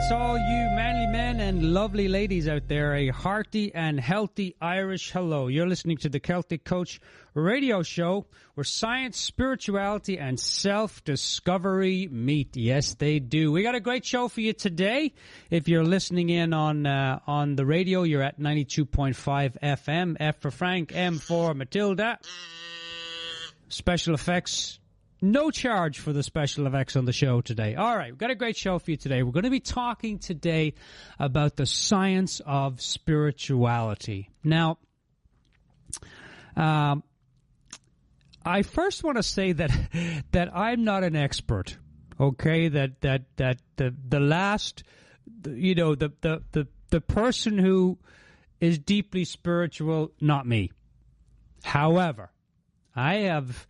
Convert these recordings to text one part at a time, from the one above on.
Yes, all you manly men and lovely ladies out there, a hearty and healthy Irish hello. You're listening to the Celtic Coach radio show where science, spirituality, and self-discovery meet. Yes, they do. We got a great show for you today. If you're listening in on the radio, you're at 92.5 FM. F for Frank, M for Matilda. Special effects. No charge for the special effects on the show today. All right, we've got a great show for you today. We're going to be talking today about the science of spirituality. Now, I first want to say that I'm not an expert. Okay, that the last, you know, the person who is deeply spiritual, not me. However, I have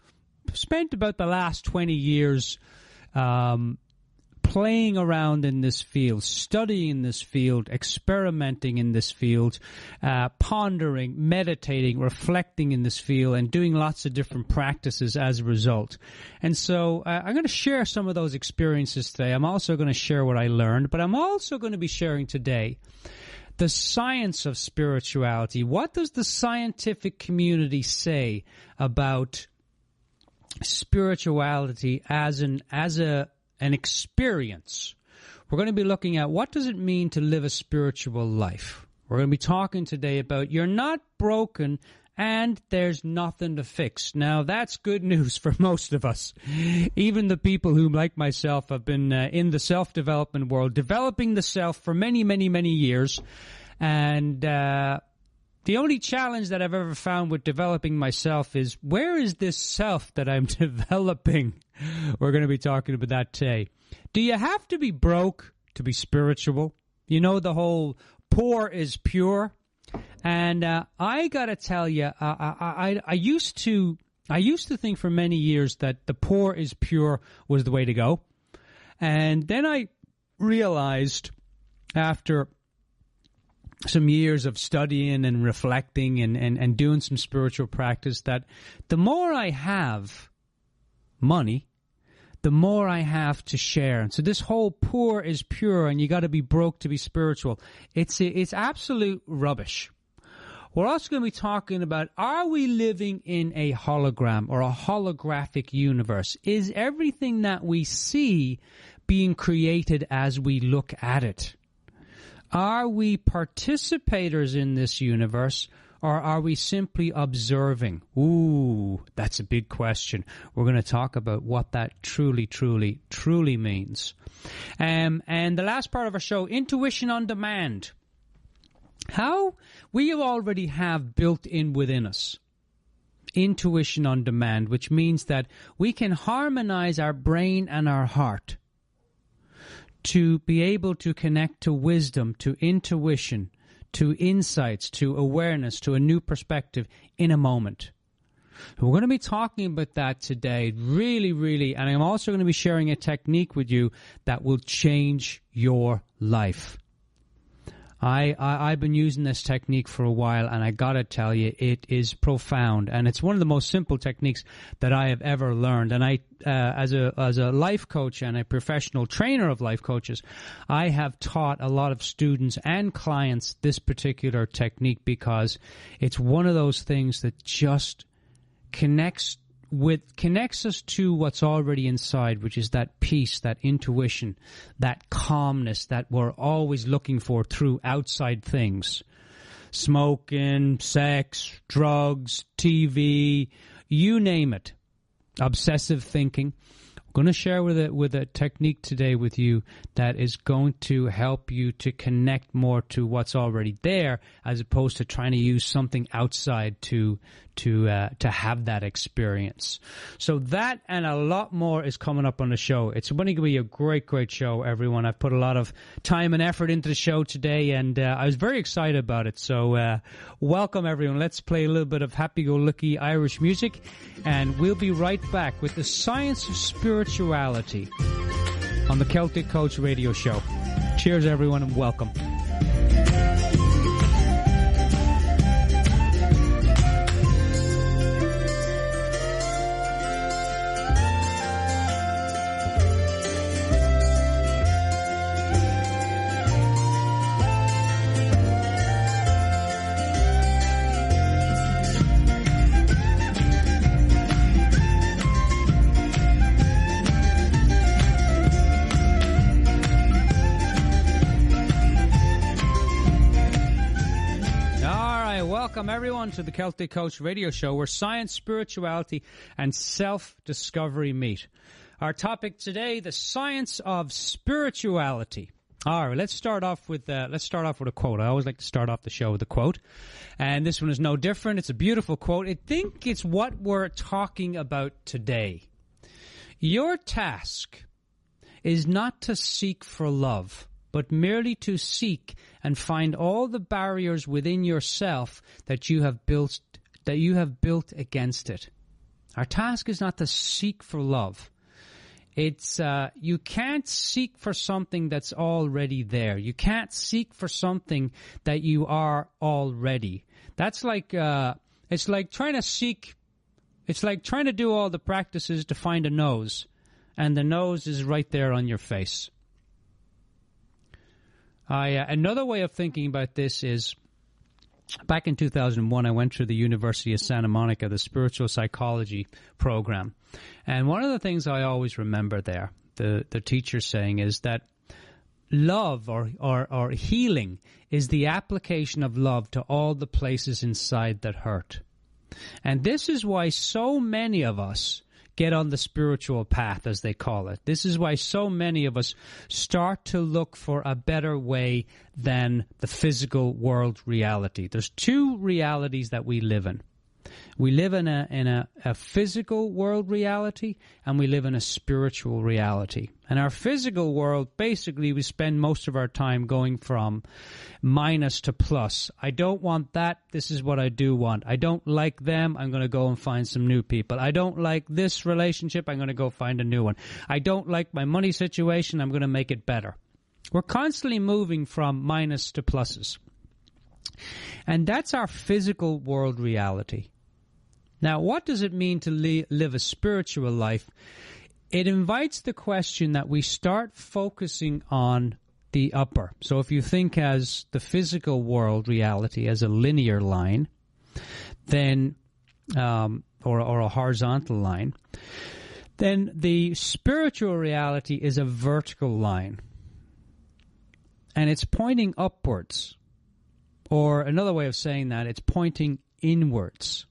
spent about the last 20 years playing around in this field, studying this field, experimenting in this field, pondering, meditating, reflecting in this field, and doing lots of different practices as a result. And so I'm going to share some of those experiences today. I'm also going to share what I learned, but I'm also going to be sharing today the science of spirituality. What does the scientific community say about spirituality as an experience? We're going to be looking at what does it mean to live a spiritual life. We're going to be talking today about you're not broken and there's nothing to fix. Now, that's good news for most of us. Even the people who, like myself, have been in the self-development world, developing the self for many, many, many years. And the only challenge that I've ever found with developing myself is, where is this self that I'm developing? We're going to be talking about that today. Do you have to be broke to be spiritual? You know, the whole poor is pure. And I got to tell you, I used to think for many years that the poor is pure was the way to go. And then I realized after some years of studying and reflecting and doing some spiritual practice that the more I have money, the more I have to share. And so this whole poor is pure and you got to be broke to be spiritual, it's absolute rubbish. We're also going to be talking about, are we living in a hologram or a holographic universe? Is everything that we see being created as we look at it? Are we participators in this universe, or are we simply observing? Ooh, that's a big question. We're going to talk about what that truly, truly, truly means. And the last part of our show, intuition on demand. How we already have built in within us intuition on demand, which means that we can harmonize our brain and our heart to be able to connect to wisdom, to intuition, to insights, to awareness, to a new perspective in a moment. We're going to be talking about that today, really, really, and I'm also going to be sharing a technique with you that will change your life. I've been using this technique for a while, and I gotta tell you, it is profound, and it's one of the most simple techniques that I have ever learned. And I, as a life coach and a professional trainer of life coaches, I have taught a lot of students and clients this particular technique because it's one of those things that just connects us to what's already inside, which is that peace, that intuition, that calmness that we're always looking for through outside things. Smoking, sex, drugs, TV, you name it. Obsessive thinking. I'm going to share with a technique today with you that is going to help you to connect more to what's already there, as opposed to trying to use something outside to have that experience. So that and a lot more is coming up on the show. It's going to be a great, great show, everyone. I've put a lot of time and effort into the show today, and I was very excited about it. So welcome, everyone. Let's play a little bit of happy-go-lucky Irish music, and we'll be right back with the science of spirituality on the Celtic Coach radio show. Cheers, everyone, and welcome. everyone, to the Celtic Coach radio show where science, spirituality, and self-discovery meet. Our topic today, the science of spirituality. All right, let's start off with a quote. I always like to start off the show with a quote, and this one is no different. It's a beautiful quote. I think it's what we're talking about today. Your task is not to seek for love, but merely to seek and find all the barriers within yourself that you have built against it. Our task is not to seek for love. It's you can't seek for something that's already there. You can't seek for something that you are already. That's like it's like trying to do all the practices to find a nose, and the nose is right there on your face. Another way of thinking about this is, back in 2001, I went to the University of Santa Monica, the spiritual psychology program. And one of the things I always remember there, the teacher saying, is that love or healing is the application of love to all the places inside that hurt. And this is why so many of us get on the spiritual path, as they call it. This is why so many of us start to look for a better way than the physical world reality. There's two realities that we live in. We live in a physical world reality, and we live in a spiritual reality. And our physical world, basically, we spend most of our time going from minus to plus. I don't want that. This is what I do want. I don't like them. I'm going to go and find some new people. I don't like this relationship. I'm going to go find a new one. I don't like my money situation. I'm going to make it better. We're constantly moving from minus to pluses. And that's our physical world reality. Now, what does it mean to live a spiritual life? It invites the question that we start focusing on the upper. So if you think as the physical world reality as a linear line, then or a horizontal line, then the spiritual reality is a vertical line. And it's pointing upwards. Or another way of saying that, it's pointing inwards.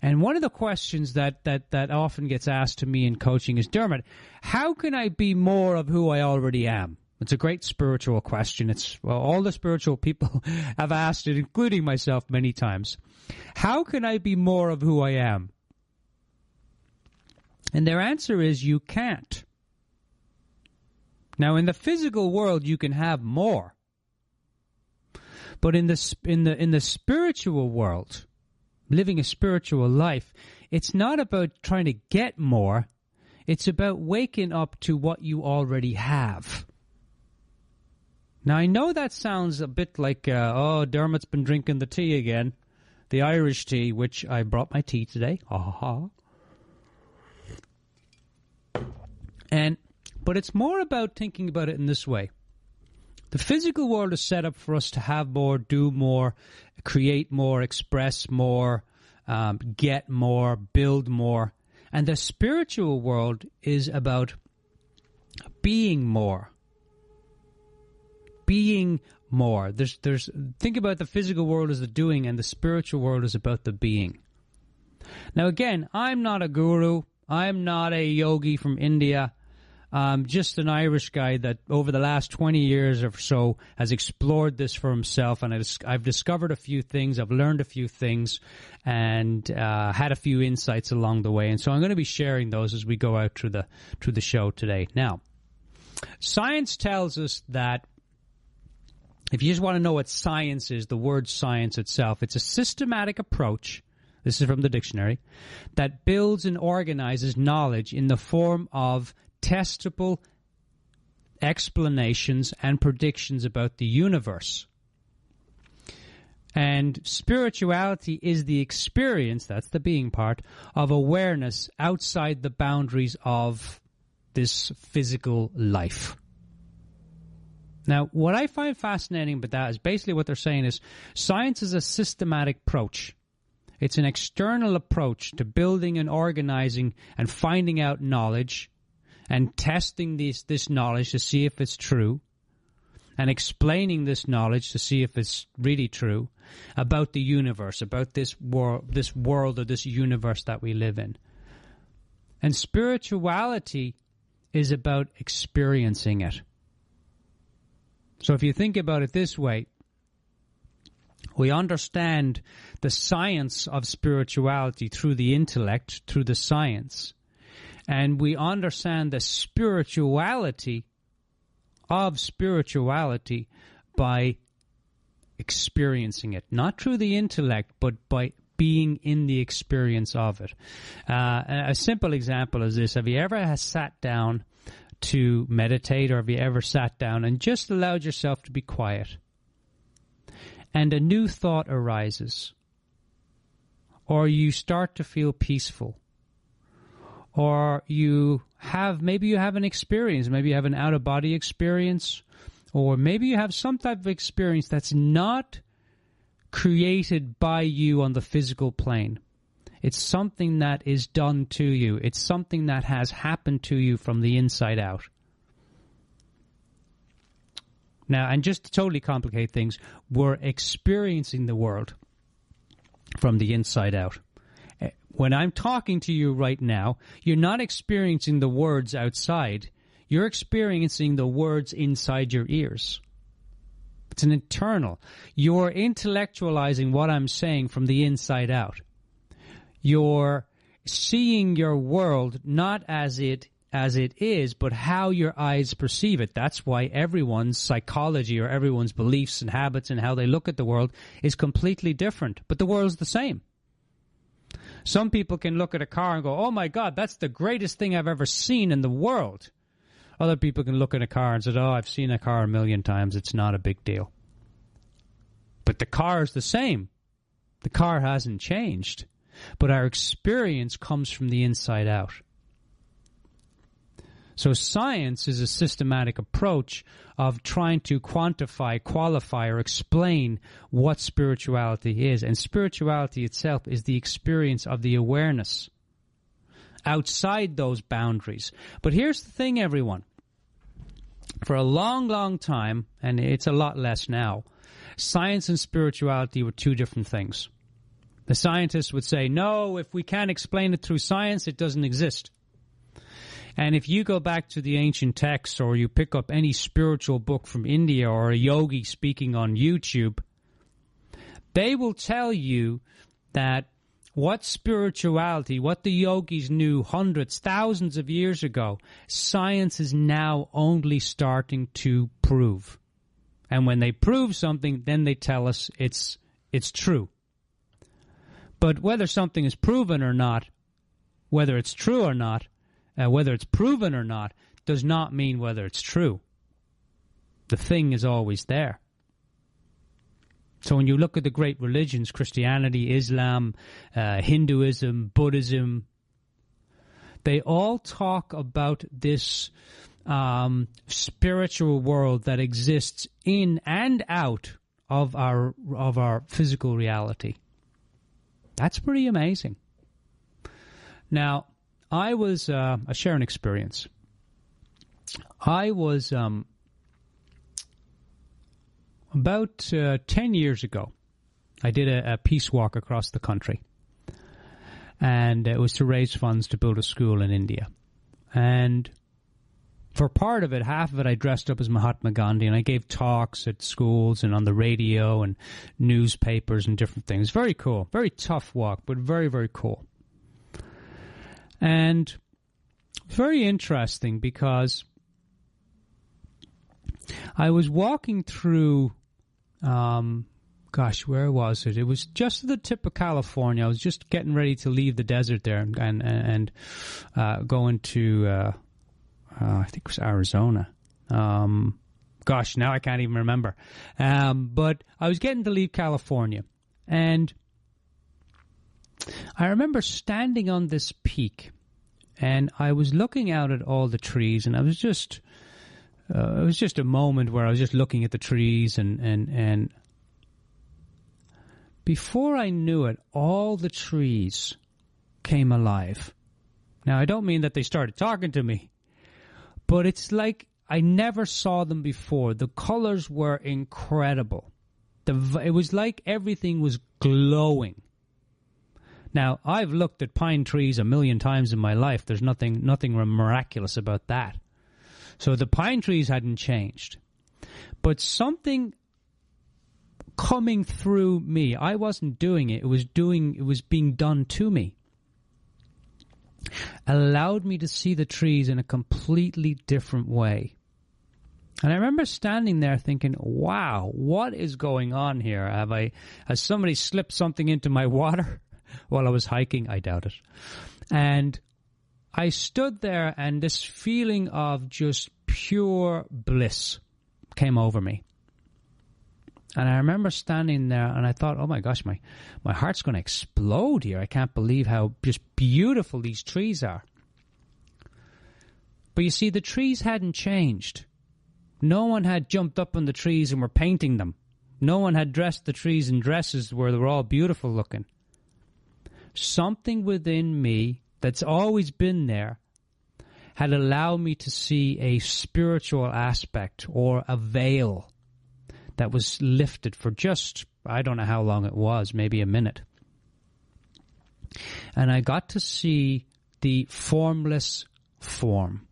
And one of the questions that often gets asked to me in coaching is, Dermot, how can I be more of who I already am? It's a great spiritual question. All the spiritual people have asked it, including myself many times. How can I be more of who I am? And their answer is, you can't. Now, in the physical world, you can have more. But in the spiritual world, living a spiritual life, it's not about trying to get more. It's about waking up to what you already have. Now, I know that sounds a bit like, Dermot's been drinking the tea again. The Irish tea, which I brought my tea today. But it's more about thinking about it in this way. The physical world is set up for us to have more, do more, create more, express more, get more, build more. And the spiritual world is about being more. Being more. Think about the physical world as the doing, and the spiritual world is about the being. Now again, I'm not a guru. I'm not a yogi from India. I'm just an Irish guy that over the last 20 years or so has explored this for himself, and I've discovered a few things, I've learned a few things, and had a few insights along the way. And so I'm going to be sharing those as we go out through the show today. Now, science tells us that if you just want to know what science is, the word science itself, it's a systematic approach, this is from the dictionary, that builds and organizes knowledge in the form of testable explanations and predictions about the universe. And spirituality is the experience, that's the being part, of awareness outside the boundaries of this physical life. Now, what I find fascinating about that is basically what they're saying is science is a systematic approach. It's an external approach to building and organizing and finding out knowledge and testing this knowledge to see if it's true. and explaining this knowledge to see if it's really true about the universe, about this world or this universe that we live in. And spirituality is about experiencing it. So if you think about it this way, we understand the science of spirituality through the intellect, through the science. And we understand the spirituality of spirituality by experiencing it. Not through the intellect, but by being in the experience of it. A simple example is this. Have you ever sat down to meditate, or have you ever sat down and just allowed yourself to be quiet? And a new thought arises. Or you start to feel peaceful. Or maybe you have an experience. Maybe you have an out-of-body experience. Or maybe you have some type of experience that's not created by you on the physical plane. It's something that is done to you. It's something that has happened to you from the inside out. Now, and just to totally complicate things, we're experiencing the world from the inside out. When I'm talking to you right now, you're not experiencing the words outside. You're experiencing the words inside your ears. It's an internal. You're intellectualizing what I'm saying from the inside out. You're seeing your world not as it is, but how your eyes perceive it. That's why everyone's psychology or everyone's beliefs and habits and how they look at the world is completely different. But the world's the same. Some people can look at a car and go, oh my God, that's the greatest thing I've ever seen in the world. Other people can look at a car and say, oh, I've seen a car a million times. It's not a big deal. But the car is the same. The car hasn't changed. But our experience comes from the inside out. So science is a systematic approach of trying to quantify, qualify, or explain what spirituality is. And spirituality itself is the experience of the awareness outside those boundaries. But here's the thing, everyone. For a long, long time, and it's a lot less now, science and spirituality were two different things. The scientists would say, no, if we can't explain it through science, it doesn't exist. And if you go back to the ancient texts, or you pick up any spiritual book from India or a yogi speaking on YouTube, they will tell you that what spirituality, what the yogis knew hundreds, thousands of years ago, science is now only starting to prove. And when they prove something, then they tell us it's true. But whether something is proven or not, whether it's true or not, whether it's proven or not, does not mean whether it's true. The thing is always there. So when you look at the great religions, Christianity, Islam, Hinduism, Buddhism, they all talk about this spiritual world that exists in and out of our physical reality. That's pretty amazing. Now, I'll share an experience. I was about 10 years ago, I did a peace walk across the country. And it was to raise funds to build a school in India. And for part of it, half of it, I dressed up as Mahatma Gandhi, and I gave talks at schools and on the radio and newspapers and different things. Very cool. Very tough walk, but very, very cool. And very interesting because I was walking through, where was it? It was just at the tip of California. I was just getting ready to leave the desert there and go into, I think it was Arizona. Now I can't even remember. But I was getting to leave California. And I remember standing on this peak, and I was looking out at all the trees, and I was just, it was just a moment where I was just looking at the trees, and before I knew it, all the trees came alive. Now, I don't mean that they started talking to me, but it's like I never saw them before. The colors were incredible. It was like everything was glowing. Now, I've looked at pine trees a million times in my life. There's nothing miraculous about that. So the pine trees hadn't changed. But something coming through me, I wasn't doing it. It was being done to me. Allowed me to see the trees in a completely different way. And I remember standing there thinking, wow, what is going on here? Has somebody slipped something into my water while I was hiking? I doubt it. And I stood there, and this feeling of just pure bliss came over me. And I remember standing there, and I thought, oh my gosh, my heart's going to explode here. I can't believe how just beautiful these trees are. But you see, the trees hadn't changed. No one had jumped up on the trees and were painting them. No one had dressed the trees in dresses where they were all beautiful looking. Something within me that's always been there had allowed me to see a spiritual aspect or a veil that was lifted for just, I don't know how long it was, maybe a minute. And I got to see the formless form.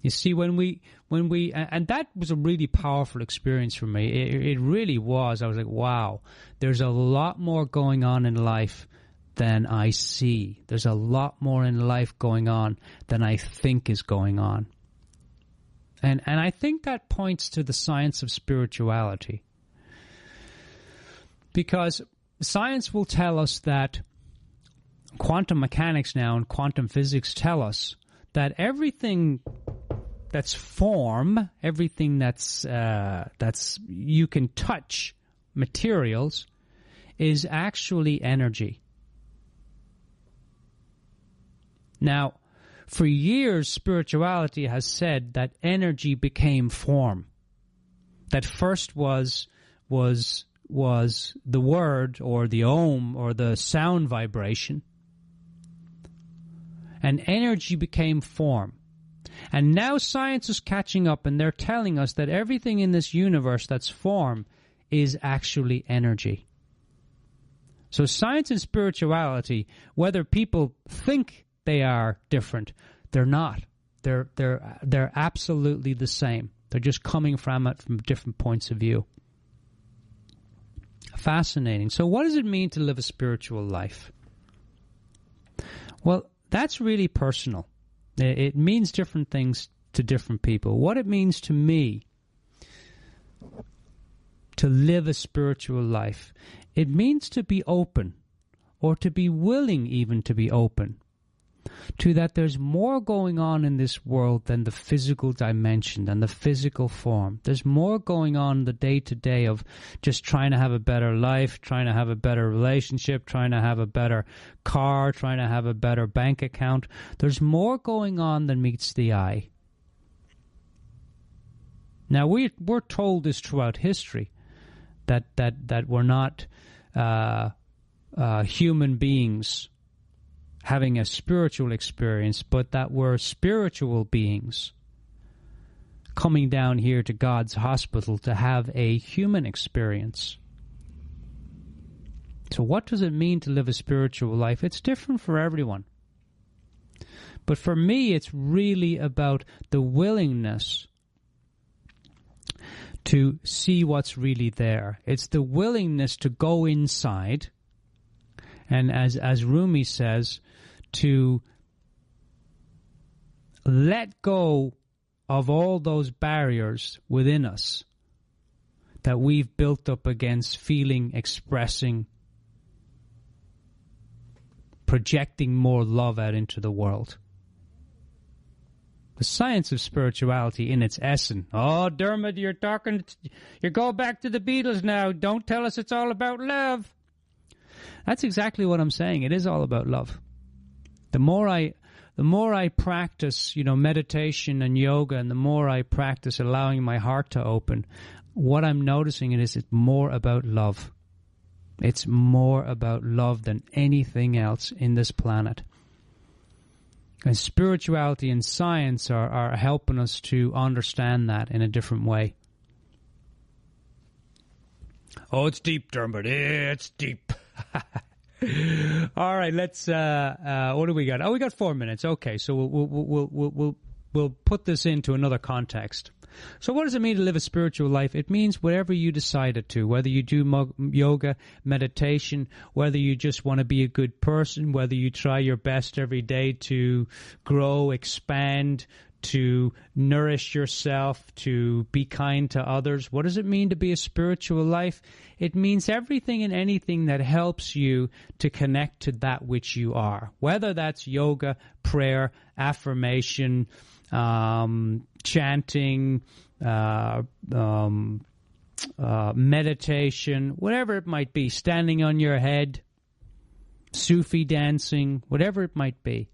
You see, when we, and that was a really powerful experience for me. It really was. I was like, wow, there's a lot more going on in life than I see. There's a lot more in life going on than I think is going on. And I think that points to the science of spirituality. Because science will tell us that quantum mechanics now and quantum physics tell us that everything that's form, everything that's you can touch, materials, is actually energy. Now, for years, spirituality has said that energy became form. That first was the word or the om or the sound vibration. And energy became form. And now science is catching up, and they're telling us that everything in this universe that's form is actually energy. So science and spirituality, whether people think they are different, they're not. They're absolutely the same. They're just coming from it from different points of view. Fascinating. So what does it mean to live a spiritual life? Well, that's really personal. It means different things to different people. What it means to me to live a spiritual life, it means to be open, or to be willing even to be open, to that there's more going on in this world than the physical dimension, than the physical form. There's more going on in the day-to-day of just trying to have a better life, trying to have a better relationship, trying to have a better car, trying to have a better bank account. There's more going on than meets the eye. Now, we're told this throughout history, that we're not human beings having a spiritual experience, but that we're spiritual beings coming down here to God's hospital to have a human experience. So what does it mean to live a spiritual life? It's different for everyone. But for me, it's really about the willingness to see what's really there. It's the willingness to go inside, and as Rumi says, to let go of all those barriers within us that we've built up against feeling, expressing, projecting more love out into the world. The science of spirituality in its essence. Oh, Dermot, you're going back to the Beatles now. Don't tell us it's all about love. That's exactly what I'm saying. It is all about love. The more I practice, meditation and yoga, and the more I practice allowing my heart to open, what I'm noticing is it's more about love. It's more about love than anything else in this planet. And spirituality and science are helping us to understand that in a different way. Oh, it's deep, Dermot. It's deep. All right, let's. What do we got? Oh, we got 4 minutes. Okay, so we'll put this into another context. So what does it mean to live a spiritual life? It means whatever you decided to, whether you do yoga, meditation, whether you just want to be a good person, whether you try your best every day to grow, expand, to nourish yourself, to be kind to others. What does it mean to be a spiritual life? It means everything and anything that helps you to connect to that which you are, whether that's yoga, prayer, affirmation, chanting, meditation, whatever it might be, standing on your head, Sufi dancing, whatever it might be.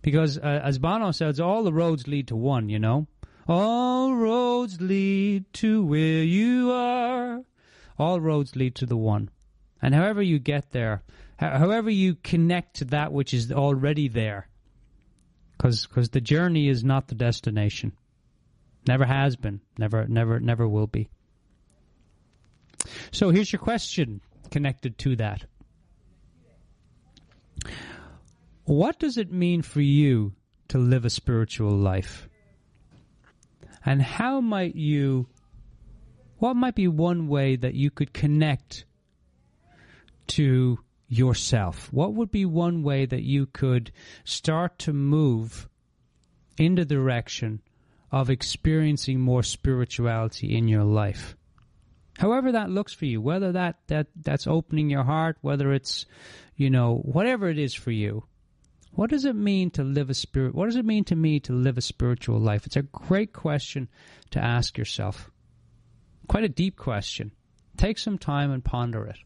Because as Bono says, all the roads lead to one, you know. All roads lead to where you are. All roads lead to the one. And however you get there, however you connect to that which is already there, because the journey is not the destination. Never has been. Never will be. So here's your question connected to that. What does it mean for you to live a spiritual life? And what might be one way that you could connect to yourself? What would be one way that you could start to move in the direction of experiencing more spirituality in your life? However that looks for you, whether that's opening your heart, whether it's, whatever it is for you. What does it mean to live what does it mean to me to live a spiritual life? It's a great question to ask yourself. Quite a deep question. Take some time and ponder it.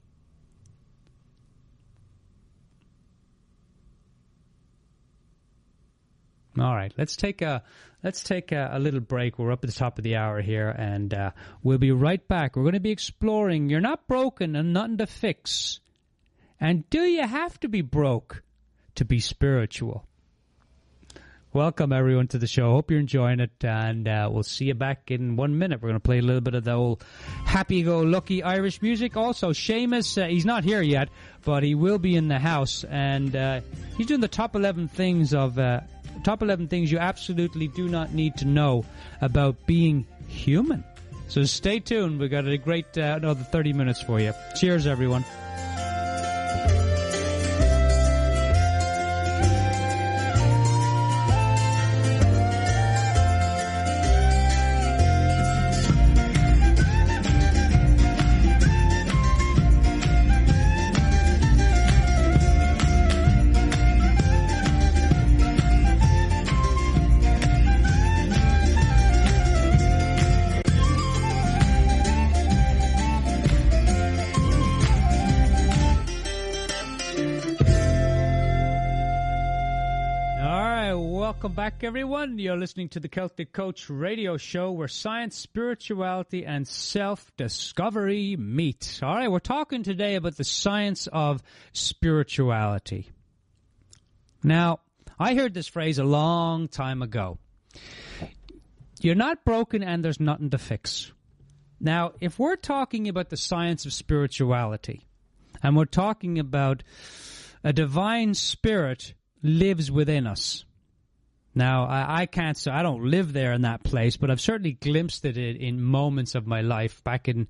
All right, let's take a little break. We're up at the top of the hour here, and we'll be right back. We're going to be exploring. You're not broken and nothing to fix. And do you have to be broke to be spiritual? Welcome, everyone, to the show. Hope you're enjoying it, and we'll see you back in 1 minute. We're going to play a little bit of the old happy-go-lucky Irish music. Also, Seamus, he's not here yet, but he will be in the house, and he's doing the top 11 things you absolutely do not need to know about being human. So stay tuned. We've got a great another 30 minutes for you. Cheers, everyone. Welcome back, everyone. You're listening to the Celtic Coach radio show where science, spirituality, and self-discovery meet. All right, we're talking today about the science of spirituality. Now, I heard this phrase a long time ago. You're not broken and there's nothing to fix. Now, if we're talking about the science of spirituality, and we're talking about a divine spirit lives within us. Now, I can't say I don't live there in that place, but I've certainly glimpsed it in moments of my life. Back in,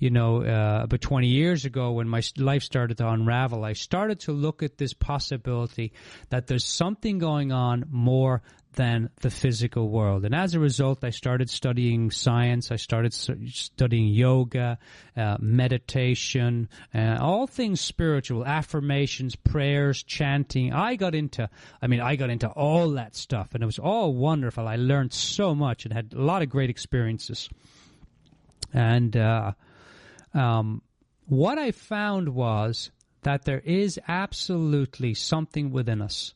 about 20 years ago when my life started to unravel, I started to look at this possibility that there's something going on more than the physical world. And as a result, I started studying science. I started studying yoga, meditation, all things spiritual, affirmations, prayers, chanting. I got into all that stuff, and it was all wonderful. I learned so much and had a lot of great experiences. And what I found was that there is absolutely something within us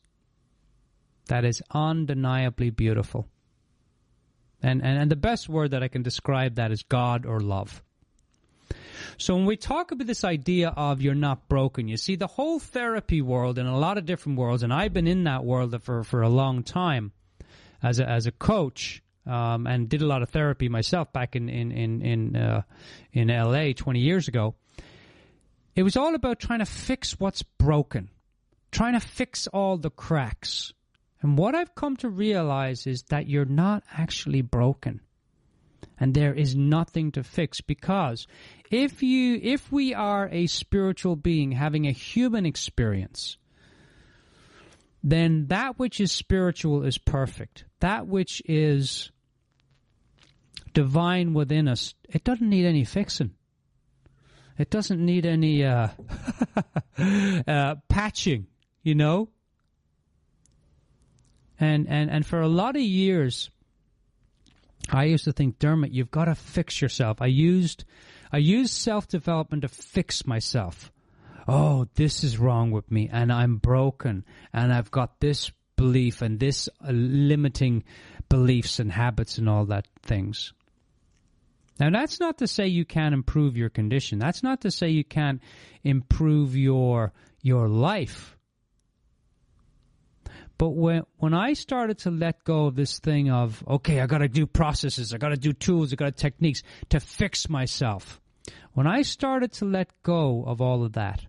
that is undeniably beautiful. And the best word that I can describe that is God or love. So when we talk about this idea of you're not broken, you see the whole therapy world in a lot of different worlds, and I've been in that world for a long time as a coach, and did a lot of therapy myself back in LA 20 years ago. It was all about trying to fix what's broken, trying to fix all the cracks. And what I've come to realize is that you're not actually broken. And there is nothing to fix, because if we are a spiritual being having a human experience, then that which is spiritual is perfect. That which is divine within us, it doesn't need any fixing. It doesn't need any patching, you know? And for a lot of years, I used to think, Dermot, you've got to fix yourself. I used self-development to fix myself. Oh, this is wrong with me, and I'm broken, and I've got this belief and this limiting beliefs and habits and all that things. Now, that's not to say you can't improve your condition. That's not to say you can't improve your life. But when I started to let go of this thing of, okay, I got to do processes, I got to do tools, I got to techniques to fix myself. When I started to let go of all of that,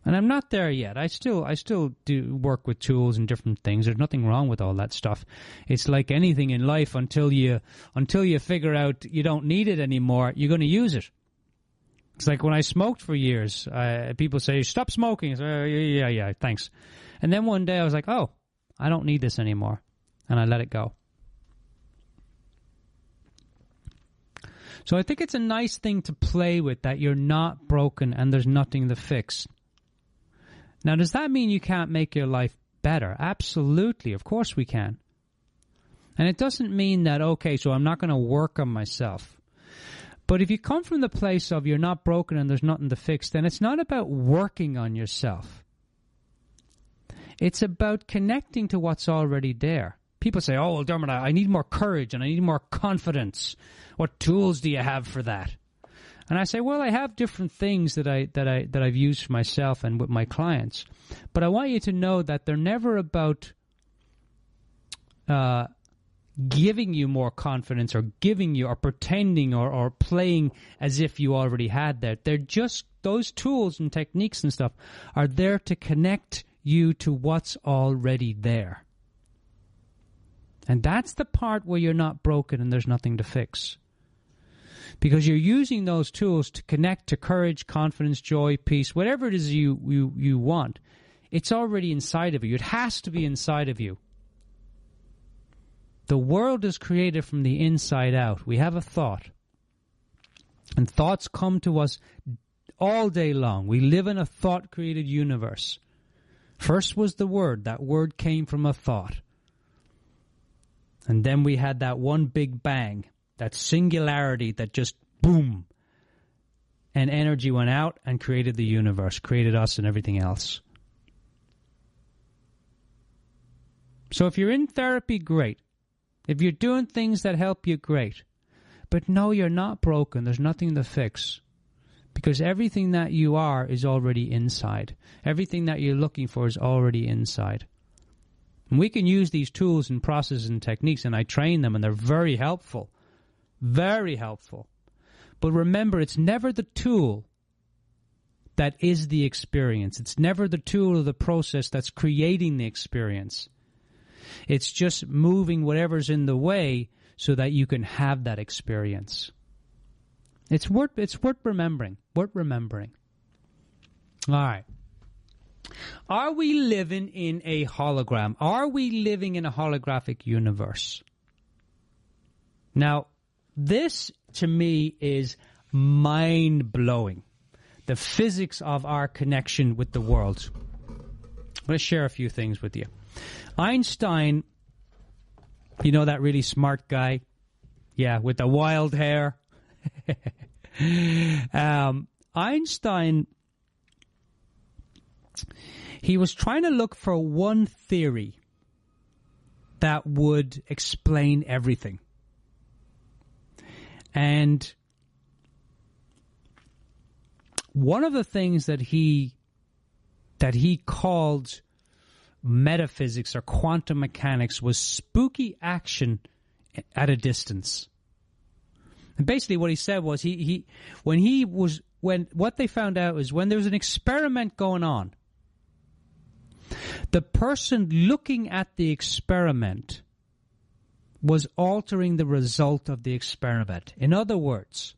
and I'm not there yet. I still do work with tools and different things. There's nothing wrong with all that stuff. It's like anything in life, until you figure out you don't need it anymore, you're going to use it. It's like when I smoked for years. People say, stop smoking. I say, yeah, thanks. And then one day I was like, oh, I don't need this anymore. And I let it go. So I think it's a nice thing to play with, that you're not broken and there's nothing to fix. Now, does that mean you can't make your life better? Absolutely. Of course we can. And it doesn't mean that, okay, so I'm not going to work on myself. But if you come from the place of you're not broken and there's nothing to fix, then it's not about working on yourself. It's about connecting to what's already there. People say, oh, well, Dermot, I need more courage and I need more confidence. What tools do you have for that? And I say, well, I have different things that I've used for myself and with my clients. But I want you to know that they're never about giving you more confidence or giving you or pretending or playing as if you already had that. They're just, those tools and techniques and stuff are there to connect you to what's already there. And that's the part where you're not broken and there's nothing to fix. Because you're using those tools to connect to courage, confidence, joy, peace, whatever it is you want. It's already inside of you. It has to be inside of you. The world is created from the inside out. We have a thought. And thoughts come to us all day long. We live in a thought-created universe. First was the word. That word came from a thought. And then we had that one big bang. That singularity that just boom, and energy went out and created the universe, created us and everything else. So if you're in therapy, great. If you're doing things that help you, great. But no, you're not broken. There's nothing to fix. Because everything that you are is already inside. Everything that you're looking for is already inside. And we can use these tools and processes and techniques, and I train them, and they're very helpful. Very helpful. But remember, it's never the tool that is the experience. It's never the tool or the process that's creating the experience. It's just moving whatever's in the way so that you can have that experience. It's worth remembering. Worth remembering. All right. Are we living in a hologram? Are we living in a holographic universe? Now, this, to me, is mind-blowing. The physics of our connection with the world. I'm going to share a few things with you. Einstein, you know that really smart guy? Yeah, with the wild hair. Einstein, he was trying to look for one theory that would explain everything. And one of the things that he called metaphysics or quantum mechanics was spooky action at a distance. And basically what he said was what they found out is when there was an experiment going on, the person looking at the experiment was altering the result of the experiment. In other words,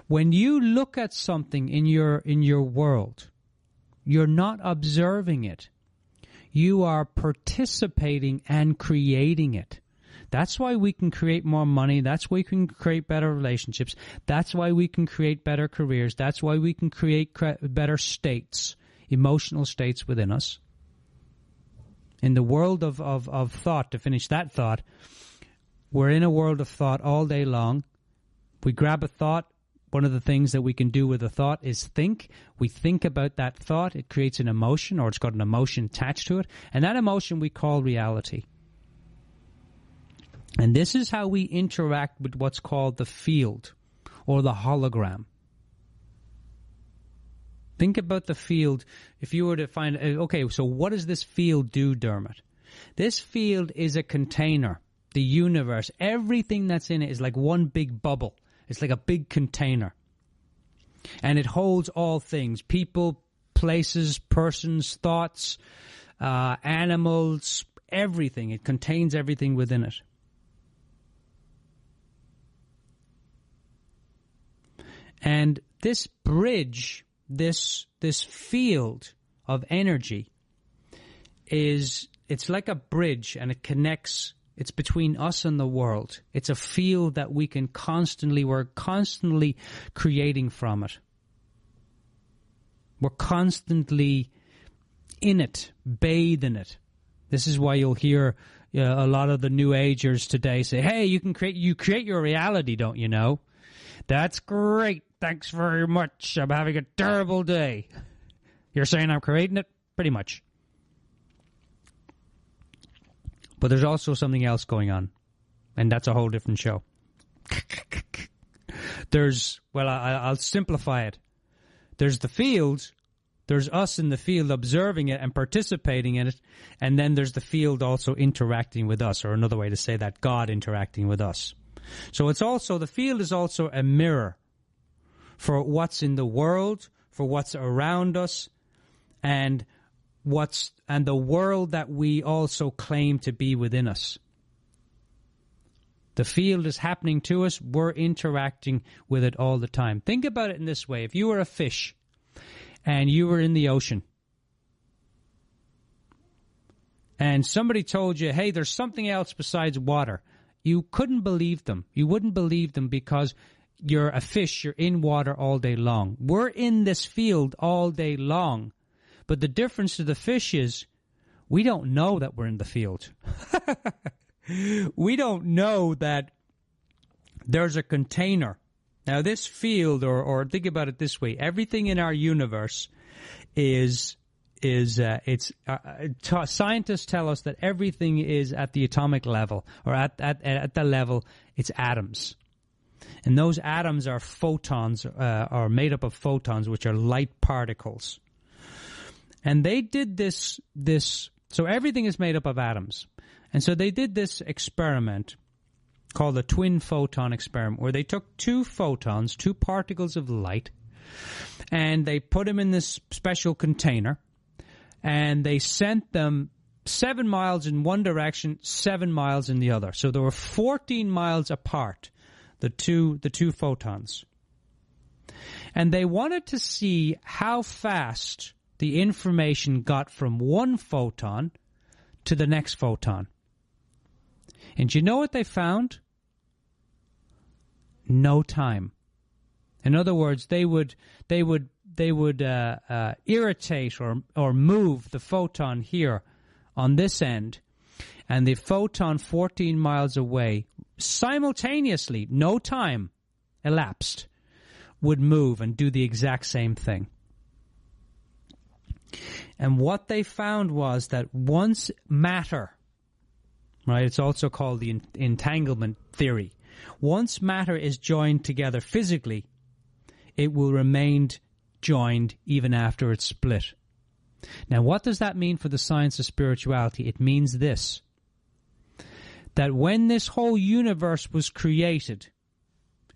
when you look at something in your world, you're not observing it. You are participating and creating it. That's why we can create more money. That's why we can create better relationships. That's why we can create better careers. That's why we can create better states, emotional states within us. In the world of thought, to finish that thought, we're in a world of thought all day long. We grab a thought. One of the things that we can do with a thought is think. We think about that thought. It creates an emotion, or it's got an emotion attached to it. And that emotion we call reality. And this is how we interact with what's called the field or the hologram. Think about the field. If you were to find, okay, so what does this field do, Dermot? This field is a container. The universe, everything that's in it is like one big bubble. It's like a big container. And it holds all things, people, places, persons, thoughts, animals, everything. It contains everything within it. And this bridge, this field of energy it's like a bridge, and it connects. It's between us and the world. It's a field that we're constantly creating from it. We're constantly in it, bathed in it. This is why you'll hear a lot of the New Agers today say, hey, you create your reality, don't you know? That's great. Thanks very much. I'm having a terrible day. You're saying I'm creating it? Pretty much. But there's also something else going on, and that's a whole different show. I'll simplify it. There's the field, there's us in the field observing it and participating in it, and then there's the field also interacting with us, or another way to say that, God interacting with us. So the field is also a mirror for what's in the world, for what's around us, and the world that we also claim to be within us. The field is happening to us. We're interacting with it all the time. Think about it in this way. If you were a fish and you were in the ocean and somebody told you, hey, there's something else besides water, you couldn't believe them. You wouldn't believe them because you're a fish. You're in water all day long. We're in this field all day long. But the difference to the fish is we don't know that we're in the field. We don't know that there's a container. Now, this field, or think about it this way, everything in our universe scientists tell us that everything is at the atomic level, or at the level, it's atoms. And those atoms are photons, are made up of photons, which are light particles. And they did this, so everything is made up of atoms. And so they did this experiment called the twin photon experiment, where they took two photons, two particles of light, and they put them in this special container, and they sent them 7 miles in one direction, 7 miles in the other. So they were 14 miles apart, the two photons. And they wanted to see how fast the information got from one photon to the next photon. And do you know what they found? No time. In other words, they would irritate or move the photon here on this end, and the photon 14 miles away, simultaneously, no time elapsed, would move and do the exact same thing. And what they found was that once matter, right, it's also called the entanglement theory. Once matter is joined together physically, it will remain joined even after it's split. Now, what does that mean for the science of spirituality? It means this, that when this whole universe was created,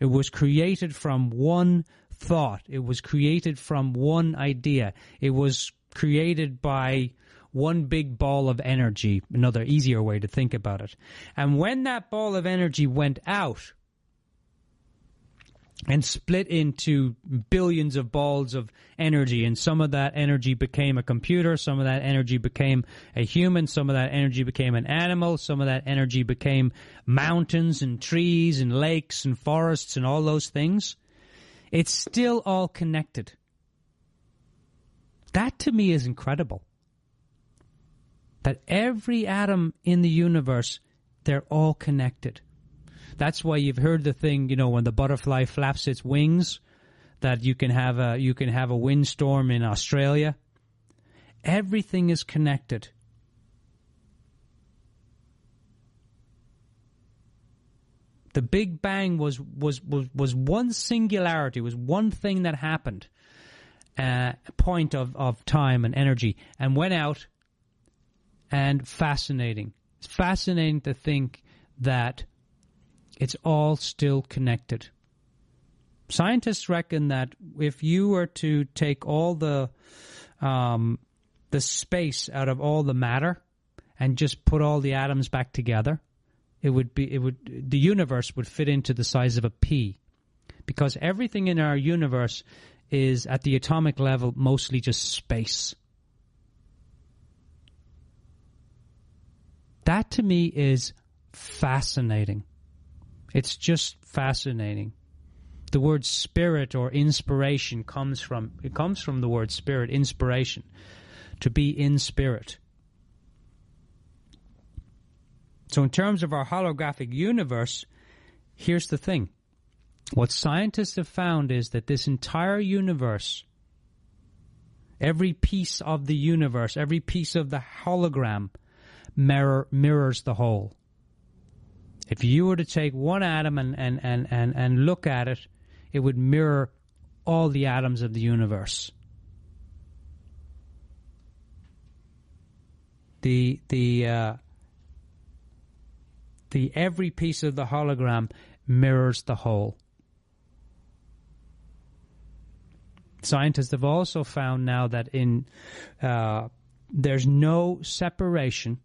it was created from one thought. It was created from one idea. It was created by one big ball of energy, another easier way to think about it. And when that ball of energy went out and split into billions of balls of energy, and some of that energy became a computer, some of that energy became a human, some of that energy became an animal, some of that energy became mountains and trees and lakes and forests and all those things, it's still all connected. That to me is incredible. That every atom in the universe, they're all connected. That's why you've heard the thing, you know, when the butterfly flaps its wings, that you can have a windstorm in Australia. Everything is connected. The Big Bang was one singularity, was one thing that happened, a point of time and energy, and went out. And fascinating. It's fascinating to think that it's all still connected. Scientists reckon that if you were to take all the space out of all the matter and just put all the atoms back together, the universe would fit into the size of a pea, because everything in our universe is at the atomic level mostly just space. That to me is fascinating. It's just fascinating. The word spirit or inspiration comes from the word spirit, inspiration, to be in spirit. So in terms of our holographic universe, here's the thing. What scientists have found is that this entire universe, every piece of the universe, every piece of the hologram, mirrors the whole. If you were to take one atom and look at it, it would mirror all the atoms of the universe. The every piece of the hologram mirrors the whole. Scientists have also found now that there's no separation.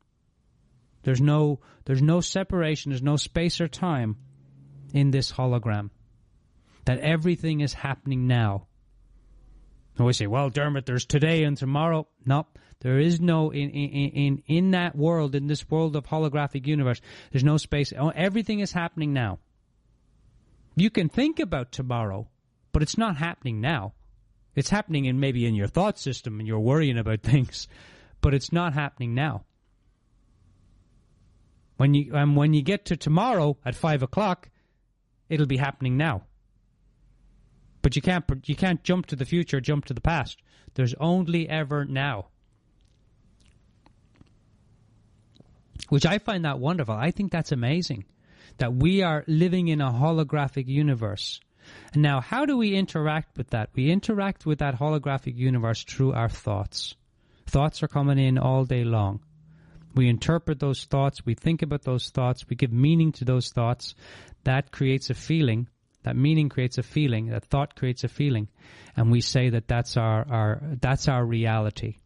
There's no separation, there's no space or time in this hologram. That everything is happening now. And we say, well, Dermot, there's today and tomorrow. No, there is no, in that world, in this world of holographic universe, there's no space. Everything is happening now. You can think about tomorrow, but it's not happening now. It's happening maybe in your thought system and you're worrying about things, but it's not happening now. When you get to tomorrow at 5 o'clock, it'll be happening now. But you can't jump to the future, jump to the past. There's only ever now. Which I find that wonderful. I think that's amazing. That we are living in a holographic universe. And now, how do we interact with that? We interact with that holographic universe through our thoughts. Thoughts are coming in all day long. We interpret those thoughts, we think about those thoughts, we give meaning to those thoughts. That creates a feeling. That meaning creates a feeling. That thought creates a feeling. And we say that that's our reality.